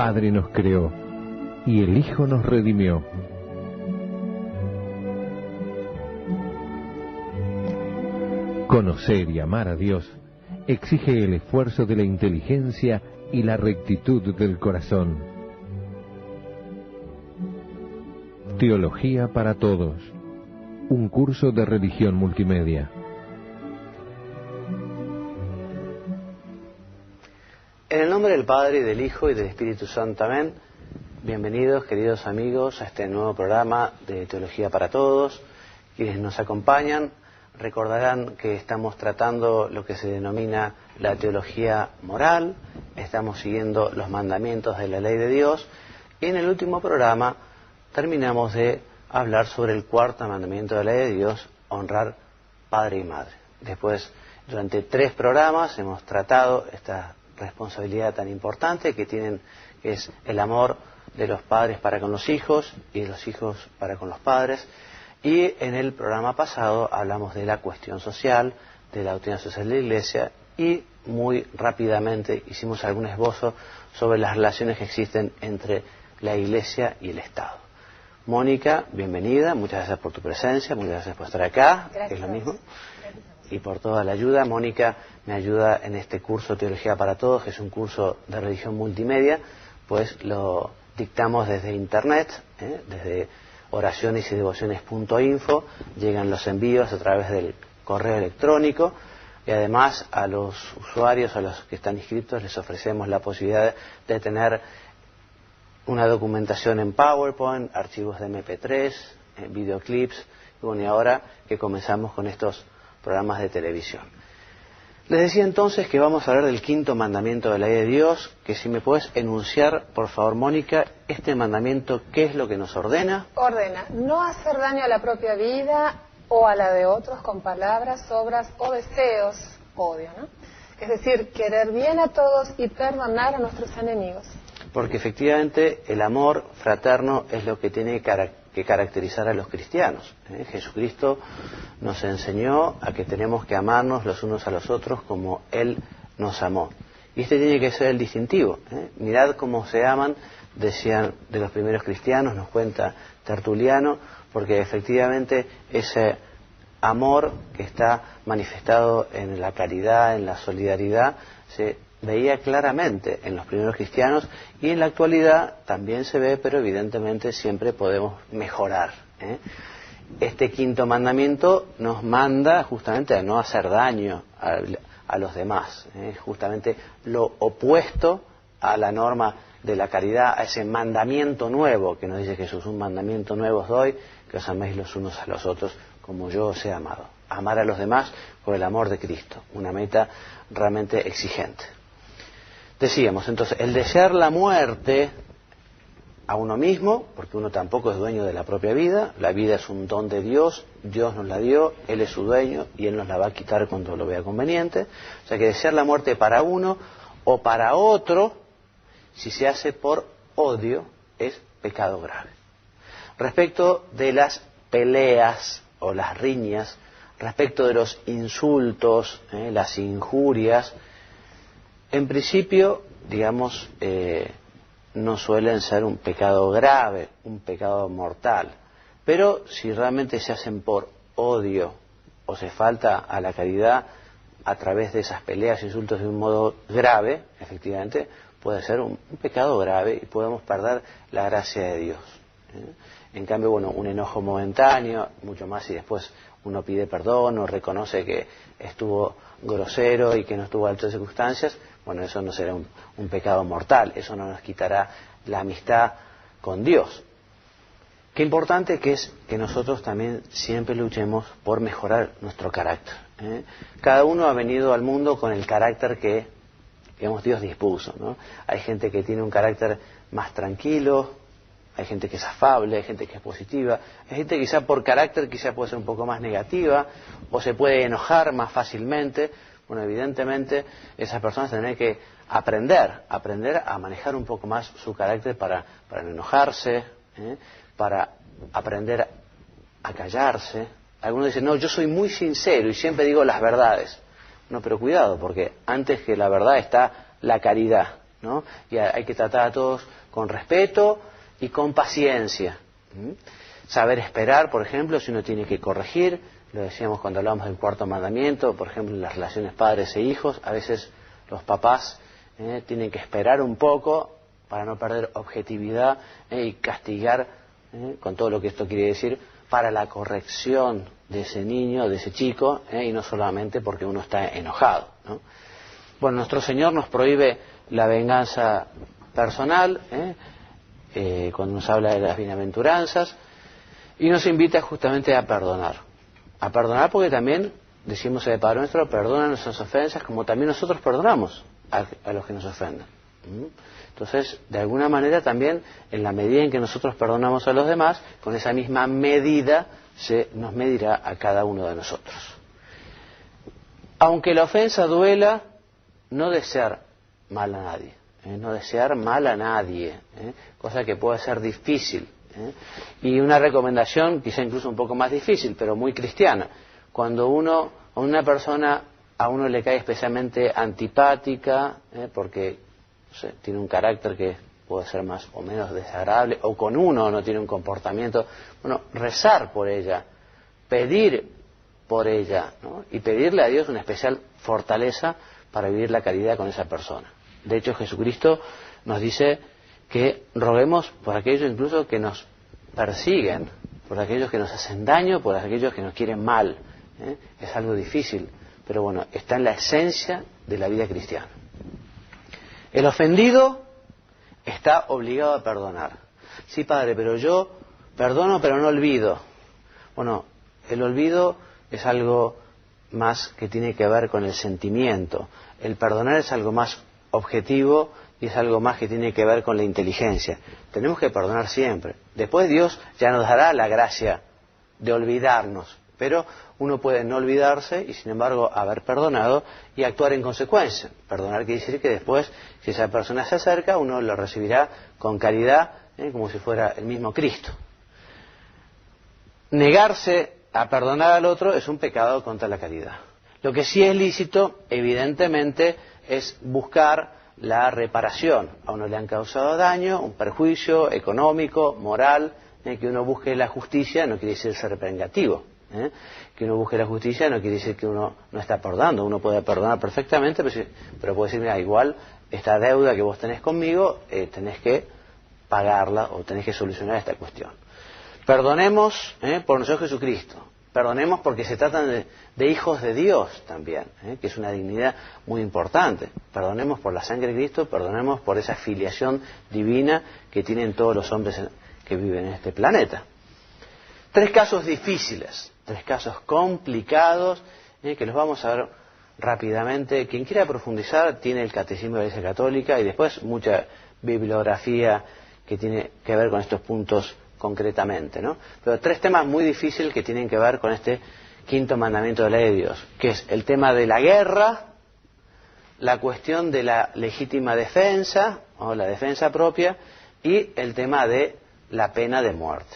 Padre nos creó y el Hijo nos redimió. Conocer y amar a Dios exige el esfuerzo de la inteligencia y la rectitud del corazón. Teología para Todos, un curso de religión multimedia. En el nombre del Padre, y del Hijo, y del Espíritu Santo. Amén. Bienvenidos, queridos amigos, a este nuevo programa de Teología para Todos. Quienes nos acompañan recordarán que estamos tratando lo que se denomina la teología moral. Estamos siguiendo los mandamientos de la ley de Dios. Y en el último programa terminamos de hablar sobre el cuarto mandamiento de la ley de Dios, honrar padre y madre. Después, durante 3 programas, hemos tratado esta responsabilidad tan importante que es el amor de los padres para con los hijos y de los hijos para con los padres. Y en el programa pasado hablamos de la cuestión social, de la doctrina social de la Iglesia, y muy rápidamente hicimos algún esbozo sobre las relaciones que existen entre la Iglesia y el Estado. Mónica, bienvenida, muchas gracias por tu presencia, muchas gracias por estar acá, gracias. Que es lo mismo, y por toda la ayuda. Mónica me ayuda en este curso Teología para Todos, que es un curso de religión multimedia, pues lo dictamos desde internet, desde oracionesydevociones.info, llegan los envíos a través del correo electrónico, y además a los usuarios, a los que están inscritos, les ofrecemos la posibilidad de tener una documentación en PowerPoint, archivos de MP3, videoclips, y bueno, y ahora que comenzamos con estos programas de televisión. Les decía entonces que vamos a hablar del quinto mandamiento de la ley de Dios, que si me puedes enunciar, por favor, Mónica, este mandamiento, ¿qué es lo que nos ordena? Ordena no hacer daño a la propia vida o a la de otros con palabras, obras o deseos, odio, ¿no? Es decir, querer bien a todos y perdonar a nuestros enemigos. Porque efectivamente el amor fraterno es lo que tiene que caracterizar a los cristianos. Jesucristo nos enseñó a que tenemos que amarnos los unos a los otros como Él nos amó. Y este tiene que ser el distintivo. Mirad cómo se aman, decían de los primeros cristianos, nos cuenta Tertuliano, porque efectivamente ese amor que está manifestado en la caridad, en la solidaridad, se veía claramente en los primeros cristianos, y en la actualidad también se ve, pero evidentemente siempre podemos mejorar. Este quinto mandamiento nos manda justamente a no hacer daño a los demás, justamente lo opuesto a la norma de la caridad, a ese mandamiento nuevo que nos dice Jesús: un mandamiento nuevo os doy, que os améis los unos a los otros como yo os he amado. Amar a los demás por el amor de Cristo, una meta realmente exigente. Decíamos entonces, el desear la muerte a uno mismo, porque uno tampoco es dueño de la propia vida, la vida es un don de Dios, Dios nos la dio, Él es su dueño y Él nos la va a quitar cuando lo vea conveniente. O sea que desear la muerte para uno o para otro, si se hace por odio, es pecado grave. Respecto de las peleas o las riñas, respecto de los insultos, las injurias, en principio, digamos, no suelen ser un pecado grave, un pecado mortal. Pero si realmente se hacen por odio o se falta a la caridad a través de esas peleas e insultos de un modo grave, efectivamente, puede ser un pecado grave y podemos perder la gracia de Dios. En cambio, bueno, un enojo momentáneo, mucho más si después uno pide perdón o reconoce que estuvo grosero y que no estuvo a altas circunstancias, bueno, eso no será un pecado mortal, eso no nos quitará la amistad con Dios. Qué importante que es que nosotros también siempre luchemos por mejorar nuestro carácter. Cada uno ha venido al mundo con el carácter que, digamos, Dios dispuso, ¿no? Hay gente que tiene un carácter más tranquilo, hay gente que es afable, hay gente que es positiva, hay gente que quizá por carácter quizá puede ser un poco más negativa o se puede enojar más fácilmente. Bueno, evidentemente esas personas tendrán que aprender a manejar un poco más su carácter para no enojarse, para aprender a callarse. Algunos dicen, no, yo soy muy sincero y siempre digo las verdades. No, pero cuidado, porque antes que la verdad está la caridad, ¿no? Y hay que tratar a todos con respeto y con paciencia. Saber esperar, por ejemplo, si uno tiene que corregir, lo decíamos cuando hablábamos del cuarto mandamiento, por ejemplo, en las relaciones padres e hijos, a veces los papás tienen que esperar un poco para no perder objetividad y castigar, con todo lo que esto quiere decir, para la corrección de ese niño, de ese chico, y no solamente porque uno está enojado, ¿no? Bueno, nuestro Señor nos prohíbe la venganza personal, cuando nos habla de las bienaventuranzas, y nos invita justamente a perdonar. A perdonar porque también, decimos en el Padre Nuestro, perdona nuestras ofensas como también nosotros perdonamos a los que nos ofenden. Entonces, de alguna manera también, en la medida en que nosotros perdonamos a los demás, con esa misma medida se nos medirá a cada uno de nosotros. Aunque la ofensa duela, no desear mal a nadie, no desear mal a nadie, cosa que puede ser difícil. Y una recomendación, quizá incluso un poco más difícil, pero muy cristiana. Cuando a una persona a uno le cae especialmente antipática, porque no sé, tiene un carácter que puede ser más o menos desagradable, o con uno no tiene un comportamiento, bueno, rezar por ella, pedir por ella, ¿no? Y pedirle a Dios una especial fortaleza para vivir la caridad con esa persona. De hecho, Jesucristo nos dice que roguemos por aquellos incluso que nos persiguen, por aquellos que nos hacen daño, por aquellos que nos quieren mal. Es algo difícil, pero bueno, está en la esencia de la vida cristiana. El ofendido está obligado a perdonar. Sí, padre, pero yo perdono pero no olvido. Bueno, el olvido es algo más que tiene que ver con el sentimiento. El perdonar es algo más objetivo y es algo más que tiene que ver con la inteligencia. Tenemos que perdonar siempre. Después Dios ya nos dará la gracia de olvidarnos, pero uno puede no olvidarse y sin embargo haber perdonado y actuar en consecuencia. Perdonar quiere decir que después, si esa persona se acerca, uno lo recibirá con caridad, como si fuera el mismo Cristo. Negarse a perdonar al otro es un pecado contra la caridad. Lo que sí es lícito, evidentemente, es buscar la reparación. A uno le han causado daño, un perjuicio económico, moral, que uno busque la justicia no quiere decir ser vengativo. Que uno busque la justicia no quiere decir que uno no está perdonando. Uno puede perdonar perfectamente, pero puede decir, mira, igual esta deuda que vos tenés conmigo, tenés que pagarla o tenés que solucionar esta cuestión. Perdonemos por nuestro Jesucristo. Perdonemos porque se tratan de hijos de Dios también, que es una dignidad muy importante. Perdonemos por la sangre de Cristo, perdonemos por esa filiación divina que tienen todos los hombres que viven en este planeta. 3 casos difíciles, 3 casos complicados, que los vamos a ver rápidamente. Quien quiera profundizar tiene el Catecismo de la Iglesia Católica y después mucha bibliografía que tiene que ver con estos puntos concretamente, ¿no? Pero 3 temas muy difíciles que tienen que ver con este 5º mandamiento de la ley de Dios, que es el tema de la guerra, la cuestión de la legítima defensa o la defensa propia y el tema de la pena de muerte.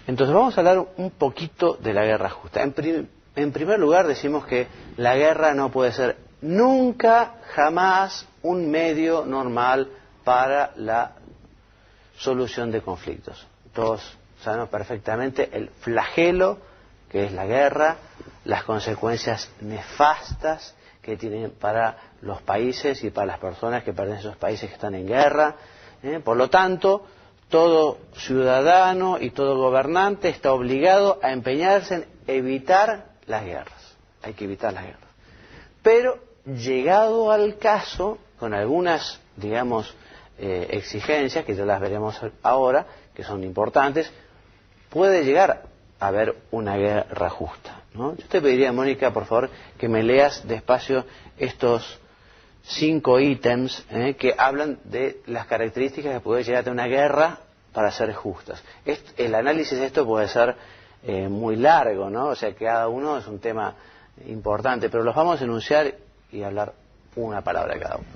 Entonces vamos a hablar un poquito de la guerra justa. En primer lugar decimos que la guerra no puede ser nunca, jamás un medio normal para la solución de conflictos. Todos sabemos perfectamente el flagelo que es la guerra, las consecuencias nefastas que tienen para los países y para las personas que pertenecen a esos países que están en guerra. Por lo tanto, todo ciudadano y todo gobernante está obligado a empeñarse en evitar las guerras. Hay que evitar las guerras. Pero, llegado al caso, con algunas, digamos, exigencias, que ya las veremos ahora, que son importantes, puede llegar a haber una guerra justa, ¿no? Yo te pediría, Mónica, por favor, que me leas despacio estos 5 ítems que hablan de las características que puede llegar a tener una guerra para ser justas. El análisis de esto puede ser muy largo, ¿no? O sea, cada uno es un tema importante, pero los vamos a enunciar y hablar una palabra cada uno.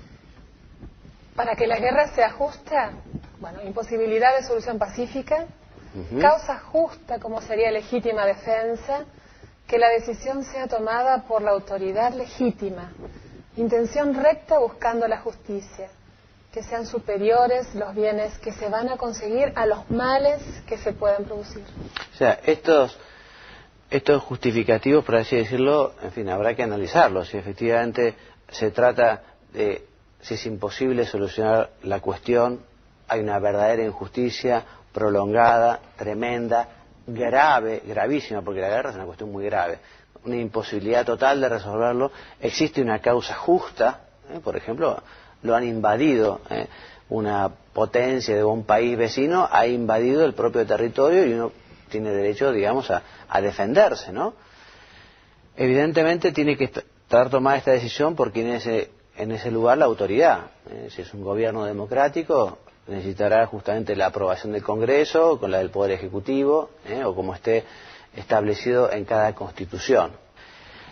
Para que la guerra sea justa, bueno, imposibilidad de solución pacífica, causa justa como sería legítima defensa, que la decisión sea tomada por la autoridad legítima, intención recta buscando la justicia, que sean superiores los bienes que se van a conseguir a los males que se pueden producir. O sea, estos justificativos, por así decirlo, en fin, habrá que analizarlos. Si efectivamente se trata de si es imposible solucionar la cuestión, hay una verdadera injusticia prolongada, tremenda, grave, gravísima, porque la guerra es una cuestión muy grave, una imposibilidad total de resolverlo, existe una causa justa, por ejemplo, lo han invadido, una potencia de un país vecino ha invadido el propio territorio y uno tiene derecho, digamos, a defenderse, ¿no? Evidentemente tiene que estar tomada esta decisión porque en ese lugar la autoridad, si es un gobierno democrático, necesitará justamente la aprobación del Congreso, con la del Poder Ejecutivo, o como esté establecido en cada constitución.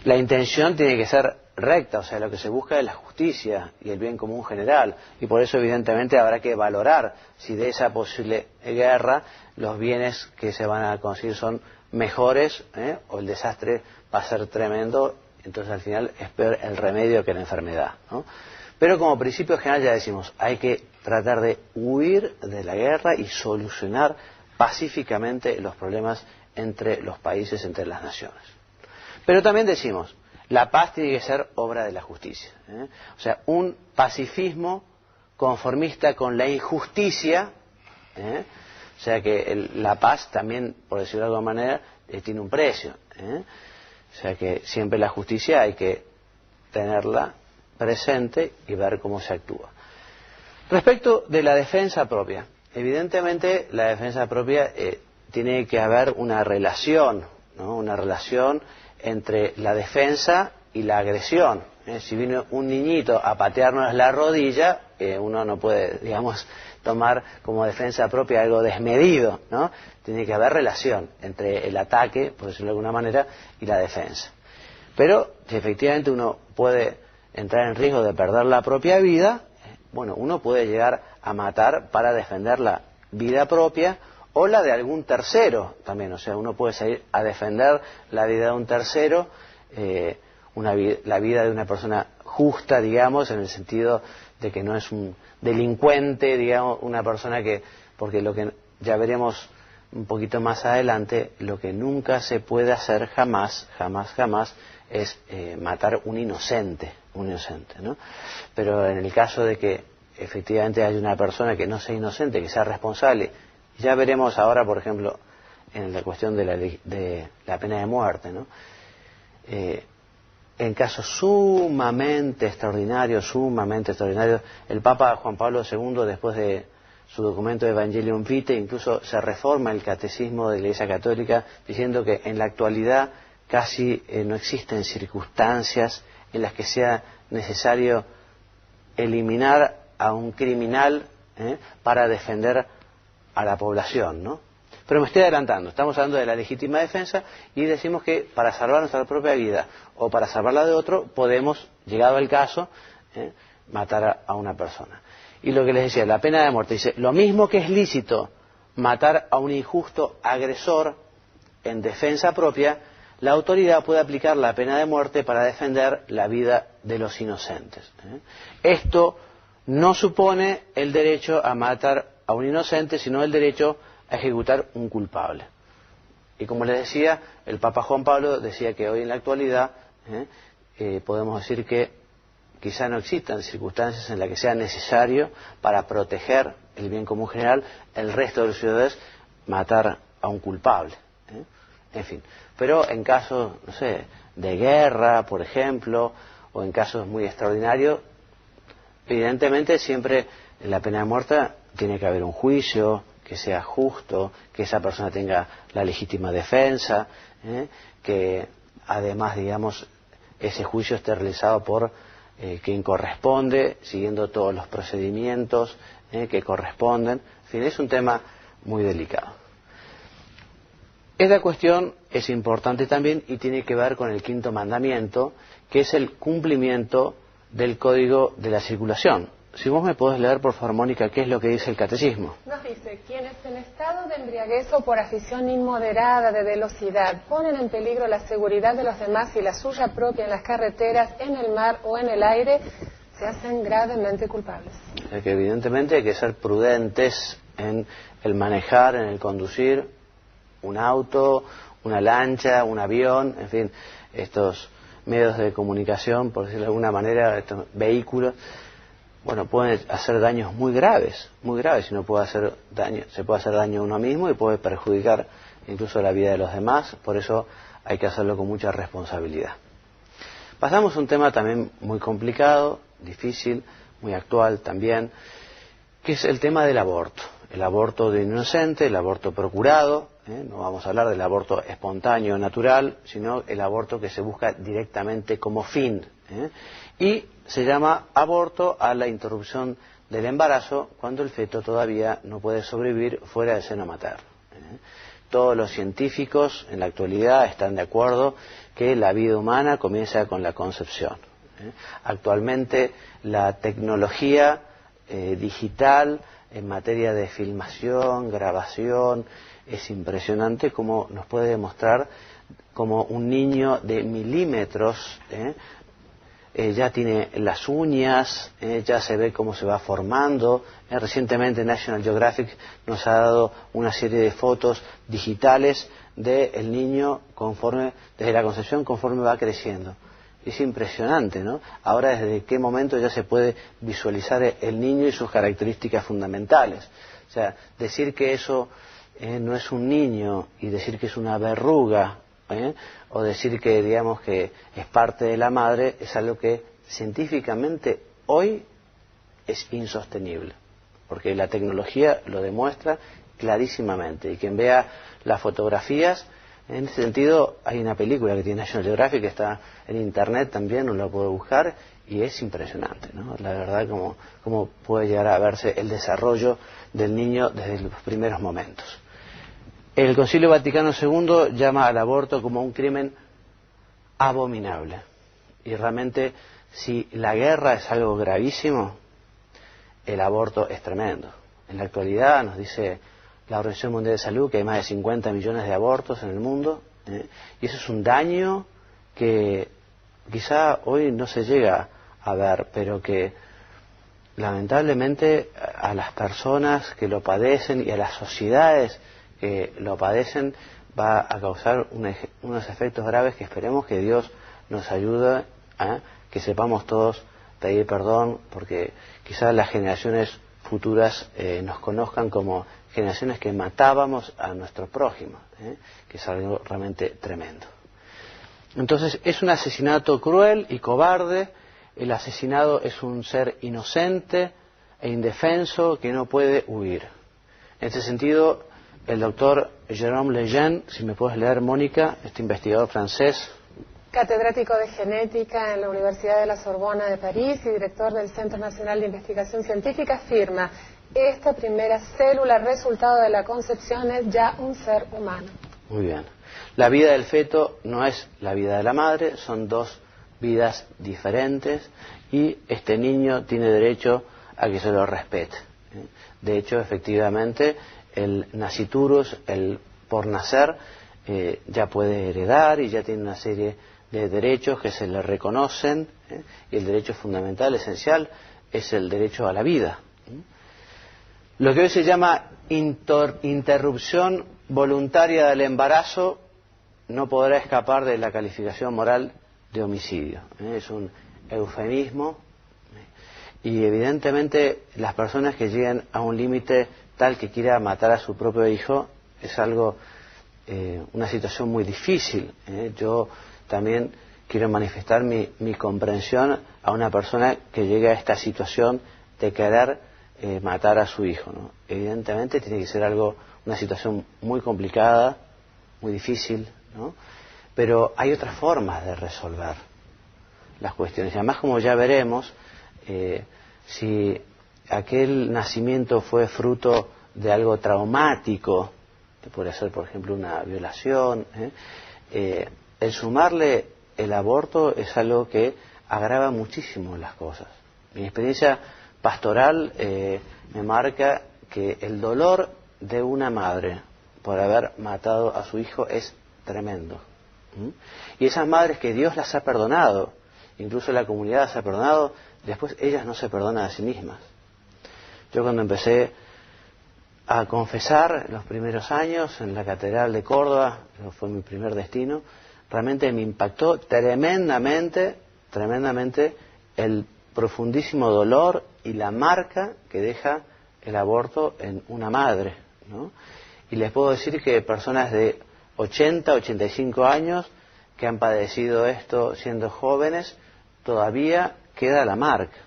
La intención tiene que ser recta, o sea, lo que se busca es la justicia y el bien común general, y por eso evidentemente habrá que valorar si de esa posible guerra los bienes que se van a conseguir son mejores, o el desastre va a ser tremendo, entonces al final es peor el remedio que la enfermedad, ¿no? Pero como principio general ya decimos, hay que tratar de huir de la guerra y solucionar pacíficamente los problemas entre los países, entre las naciones. Pero también decimos, la paz tiene que ser obra de la justicia, O sea, un pacifismo conformista con la injusticia, o sea que la paz también, por decirlo de alguna manera, tiene un precio, O sea que siempre la justicia hay que tenerla presente y ver cómo se actúa. Respecto de la defensa propia, evidentemente la defensa propia tiene que haber una relación, ¿no? Una relación entre la defensa y la agresión. Si viene un niñito a patearnos la rodilla, uno no puede, digamos, tomar como defensa propia algo desmedido, ¿no? Tiene que haber relación entre el ataque, por decirlo de alguna manera, y la defensa. Pero si efectivamente uno puede entrar en riesgo de perder la propia vida, bueno, uno puede llegar a matar para defender la vida propia o la de algún tercero también. O sea, uno puede salir a defender la vida de un tercero, la vida de una persona justa, digamos, en el sentido de que no es un delincuente, digamos, una persona que, porque lo que ya veremos un poquito más adelante, lo que nunca se puede hacer jamás es matar un inocente, ¿no? Pero en el caso de que efectivamente haya una persona que no sea inocente, que sea responsable, ya veremos ahora, por ejemplo, en la cuestión de la pena de muerte, ¿no? En casos sumamente extraordinarios, el Papa Juan Pablo II, después de su documento Evangelium Vitae, incluso se reforma el catecismo de la Iglesia Católica diciendo que en la actualidad casi no existen circunstancias en las que sea necesario eliminar a un criminal para defender a la población, ¿no? Pero me estoy adelantando, estamos hablando de la legítima defensa y decimos que para salvar nuestra propia vida o para salvar la de otro podemos, llegado el caso, matar a una persona. Y lo que les decía, la pena de muerte, dice, lo mismo que es lícito matar a un injusto agresor en defensa propia, la autoridad puede aplicar la pena de muerte para defender la vida de los inocentes. Esto no supone el derecho a matar a un inocente, sino el derecho a ejecutar un culpable. Y como les decía, el Papa Juan Pablo decía que hoy en la actualidad podemos decir que quizá no existan circunstancias en las que sea necesario para proteger el bien común general el resto de los ciudadanos matar a un culpable. En fin, pero en casos, no sé, de guerra, por ejemplo, o en casos muy extraordinarios, evidentemente siempre en la pena de muerte tiene que haber un juicio que sea justo, que esa persona tenga la legítima defensa, que además, digamos, ese juicio esté realizado por quien corresponde, siguiendo todos los procedimientos que corresponden. En fin, es un tema muy delicado. Esta cuestión es importante también y tiene que ver con el quinto mandamiento, que es el cumplimiento del código de la circulación. Si vos me podés leer, por favor, Mónica, ¿qué es lo que dice el catecismo? Nos dice, quienes en estado de embriaguez o por afición inmoderada de velocidad ponen en peligro la seguridad de los demás y la suya propia en las carreteras, en el mar o en el aire, se hacen gravemente culpables. sea que evidentemente hay que ser prudentes en el manejar, en el conducir un auto, una lancha, un avión, en fin, estos medios de comunicación, por decirlo de alguna manera, estos vehículos, bueno, pueden hacer daños muy graves, y no puede hacer daño, se puede hacer daño a uno mismo y puede perjudicar incluso la vida de los demás, por eso hay que hacerlo con mucha responsabilidad. Pasamos a un tema también muy complicado, difícil, muy actual también, que es el tema del aborto. El aborto de inocente, el aborto procurado, no vamos a hablar del aborto espontáneo, natural, sino el aborto que se busca directamente como fin. Y se llama aborto a la interrupción del embarazo cuando el feto todavía no puede sobrevivir fuera del seno materno. Todos los científicos en la actualidad están de acuerdo que la vida humana comienza con la concepción. Actualmente la tecnología digital en materia de filmación, grabación, es impresionante como nos puede demostrar como un niño de milímetros ya tiene las uñas, ya se ve cómo se va formando. Recientemente National Geographic nos ha dado una serie de fotos digitales del niño conforme, desde la concepción conforme va creciendo. Es impresionante, ¿no? Ahora desde qué momento ya se puede visualizar el niño y sus características fundamentales. O sea, decir que eso no es un niño y decir que es una verruga, o decir que digamos que es parte de la madre, es algo que científicamente hoy es insostenible, porque la tecnología lo demuestra clarísimamente, y quien vea las fotografías, en ese sentido hay una película que tiene National Geographic que está en internet también, uno la puede buscar y es impresionante, ¿no? La verdad cómo puede llegar a verse el desarrollo del niño desde los primeros momentos. El Concilio Vaticano II llama al aborto como un crimen abominable. Y realmente, si la guerra es algo gravísimo, el aborto es tremendo. En la actualidad nos dice la Organización Mundial de Salud que hay más de 50 millones de abortos en el mundo, y eso es un daño que quizá hoy no se llega a ver, pero que lamentablemente a las personas que lo padecen y a las sociedades que lo padecen va a causar unos efectos graves que esperemos que Dios nos ayude a que sepamos todos pedir perdón, porque quizás las generaciones futuras nos conozcan como generaciones que matábamos a nuestro prójimo, que es algo realmente tremendo. Entonces es un asesinato cruel y cobarde. El asesinado es un ser inocente e indefenso que no puede huir. En este sentido, el doctor Jérôme Lejeune, si me puedes leer, Mónica, este investigador francés, catedrático de genética en la Universidad de la Sorbona de París y director del Centro Nacional de Investigación Científica, afirma: esta primera célula resultado de la concepción es ya un ser humano. Muy bien. La vida del feto no es la vida de la madre, son dos vidas diferentes y este niño tiene derecho a que se lo respete. De hecho, efectivamente, el nasciturus, el por nacer, ya puede heredar y ya tiene una serie de derechos que se le reconocen, y el derecho fundamental, esencial, es el derecho a la vida. Lo que hoy se llama interrupción voluntaria del embarazo no podrá escapar de la calificación moral de homicidio. Es un eufemismo, y evidentemente las personas que lleguen a un límite tal que quiera matar a su propio hijo es algo, una situación muy difícil. Yo también quiero manifestar mi comprensión a una persona que llegue a esta situación de querer matar a su hijo, ¿no? Evidentemente tiene que ser una situación muy complicada, muy difícil, ¿no? Pero hay otras formas de resolver las cuestiones. Y además, como ya veremos, si aquel nacimiento fue fruto de algo traumático, que podría ser, por ejemplo, una violación, el sumarle el aborto es algo que agrava muchísimo las cosas. Mi experiencia pastoral me marca que el dolor de una madre por haber matado a su hijo es tremendo. Y esas madres que Dios las ha perdonado, incluso la comunidad las ha perdonado, después ellas no se perdonan a sí mismas. Yo cuando empecé a confesar los primeros años en la Catedral de Córdoba, que fue mi primer destino, realmente me impactó tremendamente el profundísimo dolor y la marca que deja el aborto en una madre, ¿no? Y les puedo decir que personas de 80, 85 años que han padecido esto siendo jóvenes, todavía queda la marca.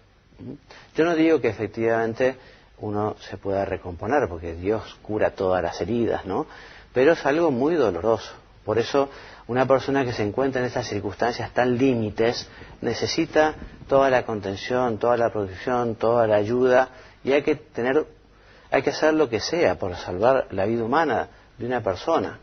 Yo no digo que efectivamente uno se pueda recomponer, porque Dios cura todas las heridas, ¿no? Pero es algo muy doloroso. Por eso, una persona que se encuentra en estas circunstancias tan límites necesita toda la contención, toda la protección, toda la ayuda, y hay que hacer lo que sea por salvar la vida humana de una persona.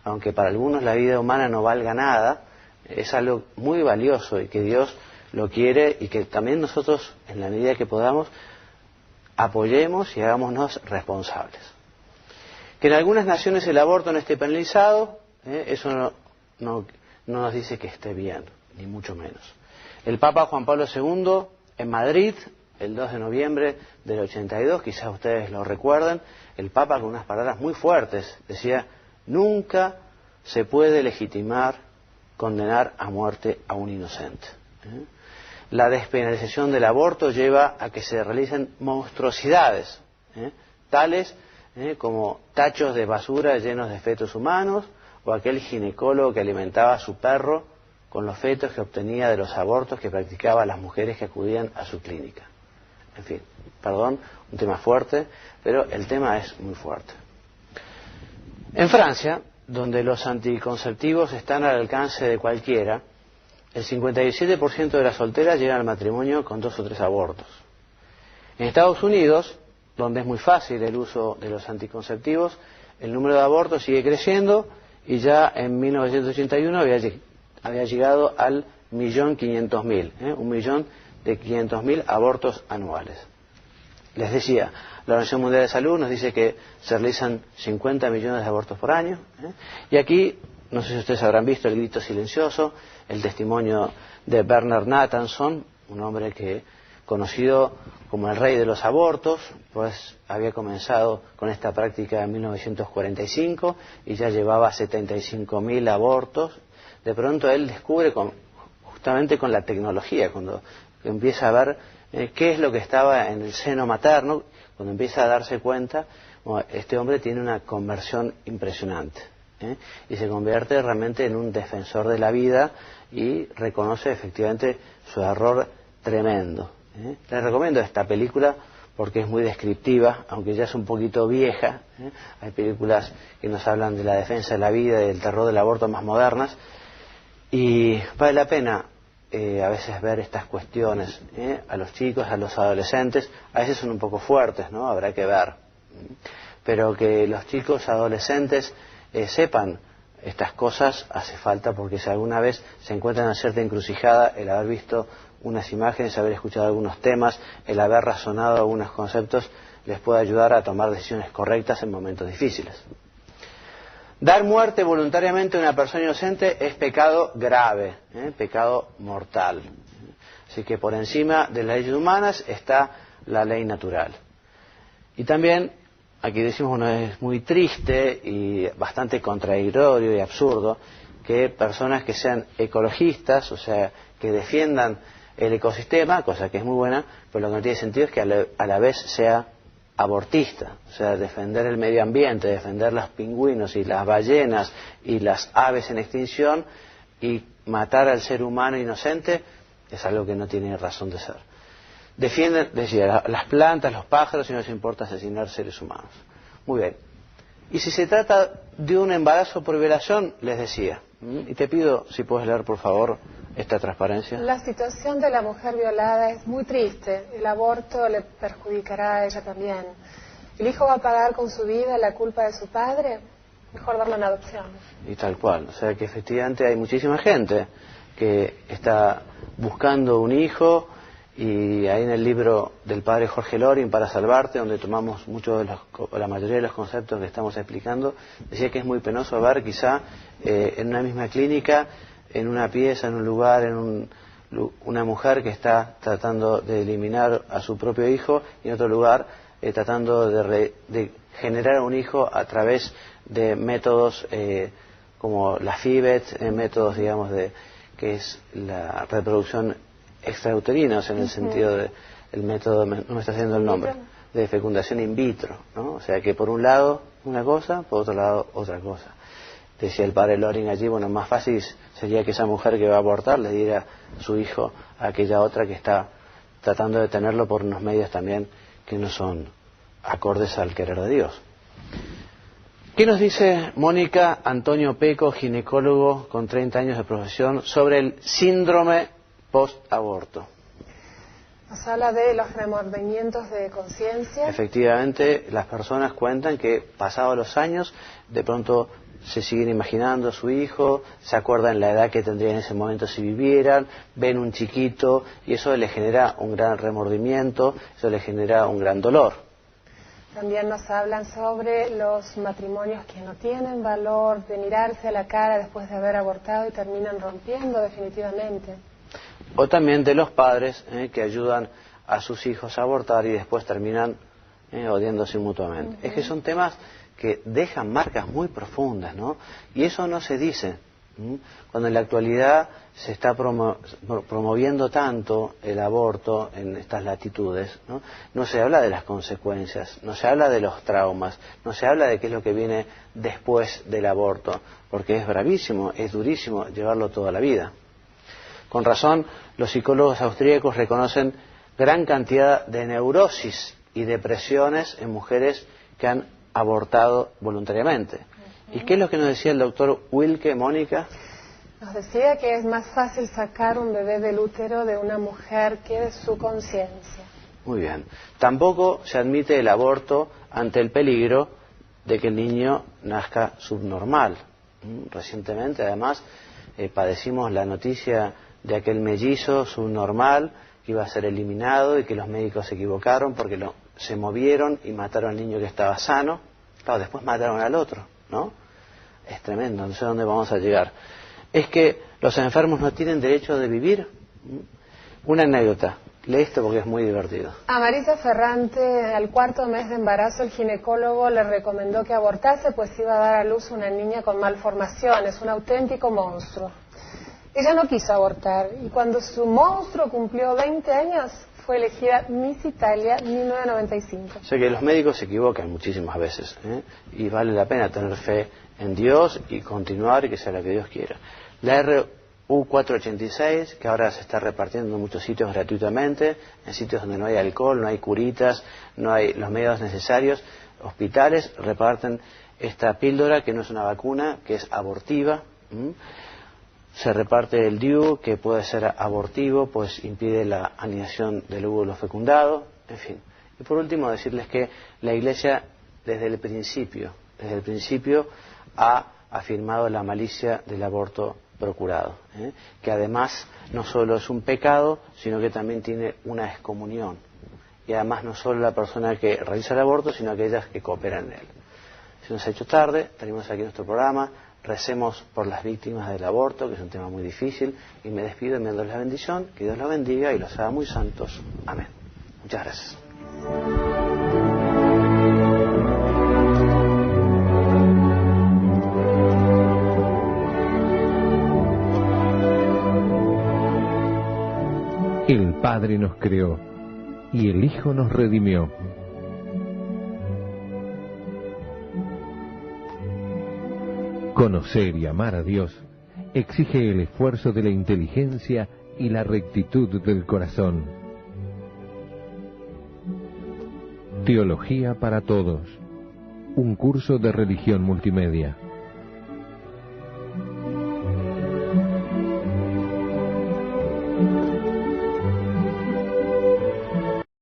Aunque para algunos la vida humana no valga nada, es algo muy valioso y que Dios lo quiere, y que también nosotros, en la medida que podamos, apoyemos y hagámonos responsables. Que en algunas naciones el aborto no esté penalizado, eso no nos dice que esté bien, ni mucho menos. El Papa Juan Pablo II, en Madrid, el 2 de noviembre del 82, quizás ustedes lo recuerden, el Papa con unas palabras muy fuertes decía: nunca se puede legitimar, condenar a muerte a un inocente. La despenalización del aborto lleva a que se realicen monstruosidades, tales como tachos de basura llenos de fetos humanos, o aquel ginecólogo que alimentaba a su perro con los fetos que obtenía de los abortos que practicaban las mujeres que acudían a su clínica. En fin, perdón, un tema fuerte, pero el tema es muy fuerte. En Francia, donde los anticonceptivos están al alcance de cualquiera, el 57% de las solteras llegan al matrimonio con 2 o 3 abortos. En Estados Unidos, donde es muy fácil el uso de los anticonceptivos, el número de abortos sigue creciendo y ya en 1981 había llegado al 1.500.000, 1.500.000 abortos anuales. Les decía, la Organización Mundial de Salud nos dice que se realizan 50 millones de abortos por año. Y aquí, no sé si ustedes habrán visto el grito silencioso, el testimonio de Bernard Nathanson, un hombre que, conocido como el rey de los abortos, pues había comenzado con esta práctica en 1945 y ya llevaba 75.000 abortos. De pronto él descubre, justamente con la tecnología, cuando empieza a ver qué es lo que estaba en el seno materno, cuando empieza a darse cuenta, bueno, este hombre tiene una conversión impresionante, y se convierte realmente en un defensor de la vida y reconoce efectivamente su error tremendo. Les recomiendo esta película porque es muy descriptiva, aunque ya es un poquito vieja. Hay películas que nos hablan de la defensa de la vida y del terror del aborto más modernas, y vale la pena a veces ver estas cuestiones. A los chicos, a los adolescentes, a veces son un poco fuertes, ¿no? Habrá que ver. Pero que los chicos adolescentes sepan estas cosas hace falta, porque si alguna vez se encuentran en cierta encrucijada, el haber visto unas imágenes, haber escuchado algunos temas, el haber razonado algunos conceptos, les puede ayudar a tomar decisiones correctas en momentos difíciles. Dar muerte voluntariamente a una persona inocente es pecado grave, pecado mortal. Así que por encima de las leyes humanas está la ley natural. Y también, aquí decimos, uno es muy triste y bastante contradictorio y absurdo que personas que sean ecologistas, o sea, que defiendan el ecosistema, cosa que es muy buena, pero lo que no tiene sentido es que a la vez sea abortista, o sea, defender el medio ambiente, defender los pingüinos y las ballenas y las aves en extinción, y matar al ser humano inocente es algo que no tiene razón de ser. Defienden, decía, las plantas, los pájaros, y no les importa asesinar seres humanos. Muy bien. Y si se trata de un embarazo por violación, les decía, y te pido si puedes leer por favor esta transparencia. La situación de la mujer violada es muy triste. El aborto le perjudicará a ella también. ¿El hijo va a pagar con su vida la culpa de su padre? Mejor darlo en adopción. Y tal cual. O sea que efectivamente hay muchísima gente que está buscando un hijo, y ahí en el libro del padre Jorge Loring, Para Salvarte, donde tomamos la mayoría de los conceptos que estamos explicando, decía que es muy penoso ver quizá en una misma clínica, en una pieza, en un lugar, en un una mujer que está tratando de eliminar a su propio hijo y en otro lugar tratando de generar un hijo a través de métodos como la FIBET, métodos, digamos, que es la reproducción extrauterina, o sea, en el sentido de el método, no me está haciendo el nombre, de fecundación in vitro, ¿no? O sea, que por un lado una cosa, por otro lado otra cosa. Decía el padre Loring allí, bueno, más fácil sería que esa mujer que va a abortar le diera su hijo a aquella otra que está tratando de tenerlo por unos medios también que no son acordes al querer de Dios. ¿Qué nos dice Mónica Antonio Peco, ginecólogo con 30 años de profesión, sobre el síndrome post-aborto? Nos habla de los remordimientos de conciencia. Efectivamente, las personas cuentan que pasados los años, de pronto se siguen imaginando a su hijo, se acuerdan la edad que tendría en ese momento si vivieran, ven un chiquito y eso les genera un gran remordimiento, eso les genera un gran dolor. También nos hablan sobre los matrimonios que no tienen valor, de mirarse a la cara después de haber abortado y terminan rompiendo definitivamente. O también de los padres que ayudan a sus hijos a abortar y después terminan odiándose mutuamente. Es que son temas que dejan marcas muy profundas, ¿no? Y eso no se dice. Cuando en la actualidad se está promoviendo tanto el aborto en estas latitudes, ¿no? No se habla de las consecuencias, no se habla de los traumas, no se habla de qué es lo que viene después del aborto, porque es bravísimo, es durísimo llevarlo toda la vida. Con razón, los psicólogos austríacos reconocen gran cantidad de neurosis y depresiones en mujeres que han abortado voluntariamente. ¿Y qué es lo que nos decía el doctor Wilke, Mónica? Nos decía que es más fácil sacar un bebé del útero de una mujer que de su conciencia. Muy bien. Tampoco se admite el aborto ante el peligro de que el niño nazca subnormal. Recientemente, además, padecimos la noticia de aquel mellizo subnormal que iba a ser eliminado y que los médicos se equivocaron porque se movieron y mataron al niño que estaba sano. Claro, después mataron al otro, ¿no? Es tremendo, no sé dónde vamos a llegar. Es que los enfermos no tienen derecho de vivir. Una anécdota, lee esto porque es muy divertido. A Marisa Ferrante, al 4º mes de embarazo, el ginecólogo le recomendó que abortase, pues iba a dar a luz una niña con malformaciones, un auténtico monstruo. Ella no quiso abortar y cuando su monstruo cumplió 20 años fue elegida Miss Italia 1995. O sea que los médicos se equivocan muchísimas veces, y vale la pena tener fe en Dios y continuar y que sea lo que Dios quiera. La RU486, que ahora se está repartiendo en muchos sitios gratuitamente, en sitios donde no hay alcohol, no hay curitas, no hay los medios necesarios, hospitales reparten esta píldora que no es una vacuna, que es abortiva. Se reparte el DIU, que puede ser abortivo, pues impide la anidación del óvulo fecundado, en fin. Y por último decirles que la Iglesia desde el principio ha afirmado la malicia del aborto procurado, que además no solo es un pecado, sino que también tiene una excomunión. Y además no solo la persona que realiza el aborto, sino aquellas que cooperan en él. Se nos ha hecho tarde, tenemos aquí nuestro programa. Recemos por las víctimas del aborto, que es un tema muy difícil, y me despido enviándoles la bendición, que Dios los bendiga y los haga muy santos. Amén. Muchas gracias. El Padre nos creó y el Hijo nos redimió. Conocer y amar a Dios exige el esfuerzo de la inteligencia y la rectitud del corazón. Teología para todos. Un curso de religión multimedia.